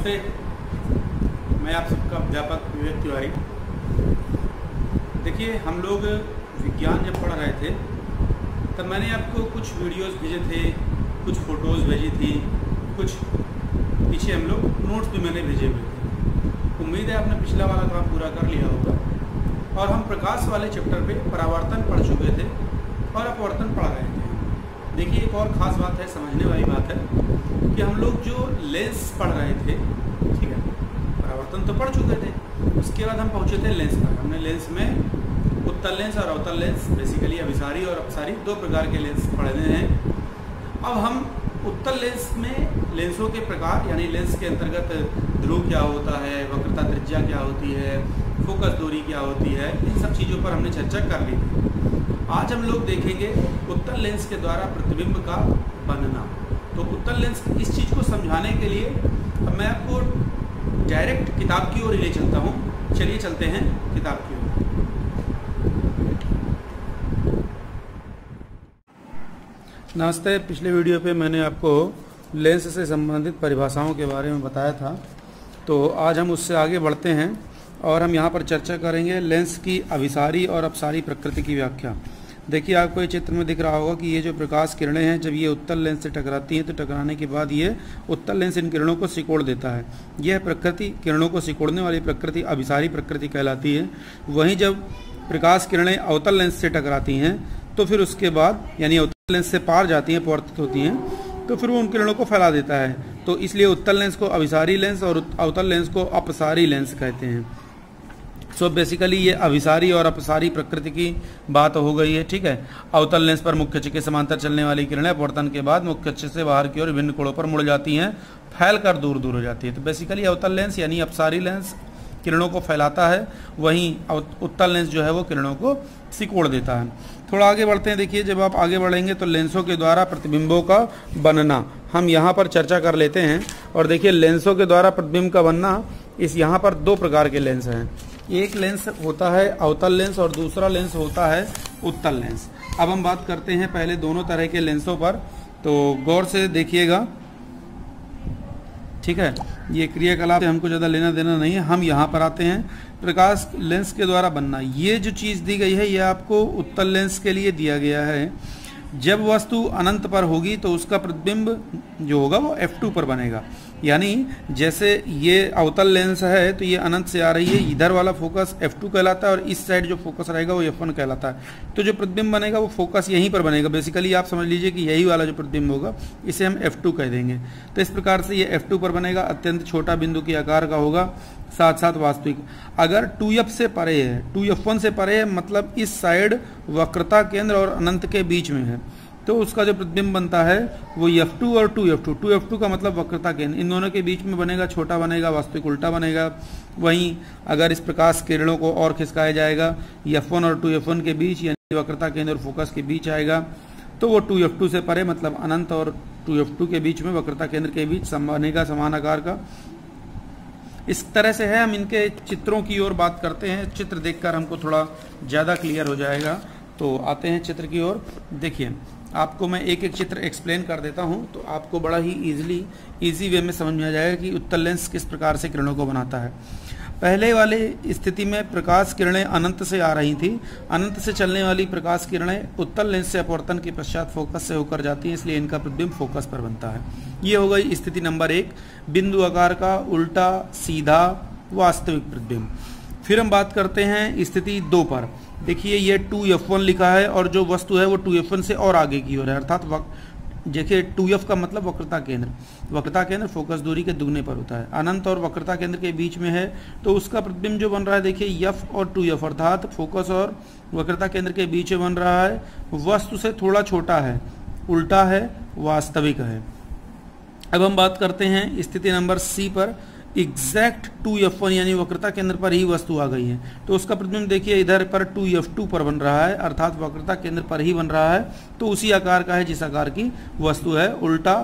नमस्ते, मैं आप सबका अध्यापक विवेक तिवारी। देखिए, हम लोग विज्ञान जब पढ़ रहे थे तब मैंने आपको कुछ वीडियोस भेजे थे, कुछ फ़ोटोज़ भेजी थी, कुछ पीछे हम लोग नोट्स भी मैंने भेजे हुए थे। उम्मीद है आपने पिछला वाला काम पूरा कर लिया होगा। और हम प्रकाश वाले चैप्टर पे परावर्तन पढ़ चुके थे और अपवर्तन पढ़ रहे थे। देखिए, एक और ख़ास बात है, समझने वाली बात है कि हम लोग जो लेंस पढ़ रहे थे, ठीक है, परावर्तन तो पढ़ चुके थे, उसके बाद हम पहुँचे थे लेंस पर। हमने लेंस में उत्तल लेंस और अवतल लेंस, बेसिकली अभिसारी और अपसारी, दो प्रकार के लेंस पढ़ने हैं। अब हम उत्तल लेंस में लेंसों के प्रकार, यानी लेंस के अंतर्गत ध्रुव क्या होता है, वक्रता त्रिज्या क्या होती है, फोकस दूरी क्या होती है, इन सब चीज़ों पर हमने चर्चा कर ली थी। आज हम लोग देखेंगे उत्तल लेंस के द्वारा प्रतिबिंब का बनना। तो उत्तल लेंस इस चीज़ को समझाने के लिए अब मैं आपको डायरेक्ट किताब की ओर ले चलता हूँ। चलिए चलते हैं किताब की ओर। नमस्ते, पिछले वीडियो पे मैंने आपको लेंस से संबंधित परिभाषाओं के बारे में बताया था। तो आज हम उससे आगे बढ़ते हैं और हम यहाँ पर चर्चा करेंगे लेंस की अभिसारी और अपसारी प्रकृति की व्याख्या। देखिए, आपको ये चित्र में दिख रहा होगा कि ये जो प्रकाश किरणें हैं, जब ये उत्तल लेंस से टकराती हैं तो टकराने के बाद ये उत्तल लेंस इन किरणों को सिकोड़ देता है। यह प्रकृति, किरणों को सिकोड़ने वाली प्रकृति अभिसारी प्रकृति कहलाती है। वहीं जब प्रकाश किरणें अवतल लेंस से टकराती हैं तो फिर उसके बाद, यानी अवतल लेंस से पार जाती हैं, परावर्तित होती हैं, तो फिर वो उन किरणों को फैला देता है। तो इसलिए उत्तल लेंस को अभिसारी लेंस और अवतल लेंस को अपसारी लेंस कहते हैं। सो बेसिकली ये अभिसारी और अपसारी प्रकृति की बात हो गई है, ठीक है। अवतल लेंस पर मुख्य अक्ष के समांतर चलने वाली किरणें अपवर्तन के बाद मुख्य अक्ष से बाहर की ओर विभिन्न कोणों पर मुड़ जाती हैं, फैलकर दूर दूर हो जाती है। तो बेसिकली अवतल लेंस यानी अपसारी लेंस किरणों को फैलाता है, वहीं उत्तल लेंस जो है वो किरणों को सिकोड़ देता है। थोड़ा आगे बढ़ते हैं। देखिए, जब आप आगे बढ़ेंगे तो लेंसों के द्वारा प्रतिबिंबों का बनना हम यहाँ पर चर्चा कर लेते हैं। और देखिए, लेंसों के द्वारा प्रतिबिंब का बनना, इस यहाँ पर दो प्रकार के लेंस हैं। एक लेंस होता है अवतल लेंस और दूसरा लेंस होता है उत्तल लेंस। अब हम बात करते हैं पहले दोनों तरह के लेंसों पर, तो गौर से देखिएगा, ठीक है। ये क्रियाकलाप से हमको ज़्यादा लेना देना नहीं है। हम यहाँ पर आते हैं, प्रकाश लेंस के द्वारा बनना। ये जो चीज़ दी गई है ये आपको उत्तल लेंस के लिए दिया गया है। जब वस्तु अनंत पर होगी तो उसका प्रतिबिंब जो होगा वो F2 पर बनेगा। यानी जैसे ये अवतल लेंस है तो ये अनंत से आ रही है, इधर वाला फोकस F2 कहलाता है और इस साइड जो फोकस रहेगा वो F1 कहलाता है। तो जो प्रतिबिंब बनेगा वो फोकस यहीं पर बनेगा। बेसिकली आप समझ लीजिए कि यही वाला जो प्रतिबिंब होगा इसे हम F2 कह देंगे। तो इस प्रकार से ये F2 पर बनेगा, अत्यंत छोटा बिंदु के आकार का होगा, साथ साथ वास्तविक। अगर 2F से परे है, 2F1 से परे है, मतलब इस साइड वक्रता केंद्र और अनंत के बीच में है, तो उसका जो प्रतिबिंब बनता है वो F2 और 2F2। 2F2 का मतलब वक्रता केंद्र, इन दोनों के बीच में बनेगा, छोटा बनेगा, वास्तविक उल्टा बनेगा। वहीं अगर इस प्रकाश किरणों को और खिसकाया जाएगा F1 और 2F1 के बीच, यानी वक्रता केंद्र और फोकस के बीच आएगा, तो वो 2F2 से परे, मतलब अनंत और 2F2 के बीच में वक्रता केंद्र के बीच बनेगा समान आकार का। इस तरह से है। हम इनके चित्रों की ओर बात करते हैं। चित्र देखकर हमको थोड़ा ज़्यादा क्लियर हो जाएगा। तो आते हैं चित्र की ओर। देखिए, आपको मैं एक एक चित्र एक्सप्लेन कर देता हूं तो आपको बड़ा ही इजी वे में समझ में आ जाएगा कि उत्तल लेंस किस प्रकार से किरणों को बनाता है। पहले वाले स्थिति में प्रकाश किरणें अनंत से आ रही थी। अनंत से चलने वाली प्रकाश किरणें उत्तल लेंस से अपवर्तन के पश्चात फोकस से होकर जाती हैं, इसलिए इनका प्रतिबिंब फोकस पर बनता है। ये हो गई स्थिति नंबर 1, बिंदु आकार का उल्टा सीधा वास्तविक प्रतिबिंब। फिर हम बात करते हैं स्थिति 2 पर। देखिए, ये 2F1 लिखा है और जो वस्तु है वो 2F1 से और आगे की ओर है, अर्थात देखिए 2F का मतलब वक्रता केंद्र। वक्रता केंद्र फोकस दूरी के दुगने पर होता है। अनंत और वक्रता केंद्र के बीच में है तो उसका प्रतिबिंब जो बन रहा है, देखिए F और 2F, अर्थात फोकस और वक्रता केंद्र के बीच में बन रहा है, वस्तु से थोड़ा छोटा है, उल्टा है, वास्तविक है। अब हम बात करते हैं स्थिति नंबर C पर। एग्जैक्ट 2F1 यानी वक्रता केंद्र पर ही वस्तु आ गई है, तो उसका प्रतिबिंब देखिए इधर पर 2F2 पर बन रहा है, अर्थात वक्रता केंद्र पर ही बन रहा है, तो उसी आकार का है जिस आकार की वस्तु है, उल्टा,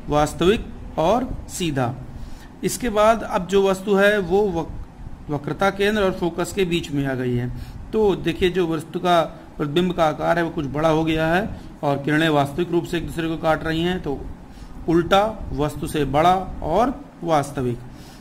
वास्तविक और सीधा। इसके बाद अब जो वस्तु है वो वक्रता केंद्र और फोकस के बीच में आ गई है। तो देखिए, जो वस्तु का प्रतिबिंब का आकार है वो कुछ बड़ा हो गया है और किरणें वास्तविक रूप से एक दूसरे को काट रही हैं, तो उल्टा, वस्तु से बड़ा और वास्तविक।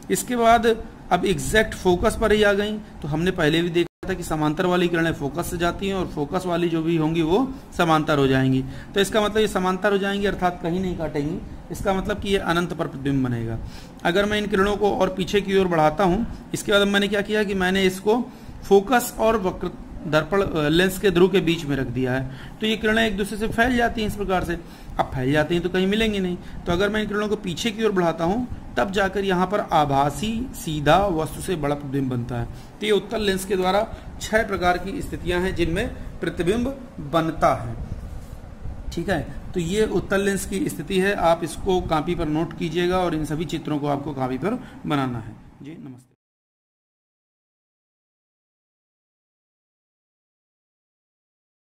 इसके बाद अब एग्जैक्ट फोकस पर ही आ गई। तो हमने पहले भी देखा था कि समांतर वाली किरणें फोकस से जाती हैं और फोकस वाली जो भी होंगी वो समांतर हो जाएंगी। तो इसका मतलब ये समांतर हो जाएंगी अर्थात कहीं नहीं काटेंगी, इसका मतलब कि ये अनंत पर प्रतिबिंब बनेगा। अगर मैं इन किरणों को और पीछे की ओर बढ़ाता हूँ, इसके बाद मैंने क्या किया कि मैंने इसको फोकस और वक्र दर्पण लेंस के ध्रुव के बीच में रख दिया है। तो ये किरणें एक दूसरे से फैल जाती हैं इस प्रकार से। अब फैल जाती हैं तो कहीं मिलेंगी नहीं। तो अगर मैं इन किरणों को पीछे की ओर बढ़ाता हूं तब जाकर यहाँ पर आभासी सीधा वस्तु से बड़ा प्रतिबिंब बनता है। तो ये उत्तल लेंस के द्वारा 6 प्रकार की स्थितियां हैं जिनमें प्रतिबिंब बनता है। ठीक है, तो ये उत्तल लेंस की स्थिति है। आप इसको कॉपी पर नोट कीजिएगा और इन सभी चित्रों को आपको कॉपी पर बनाना है। जी नमस्ते।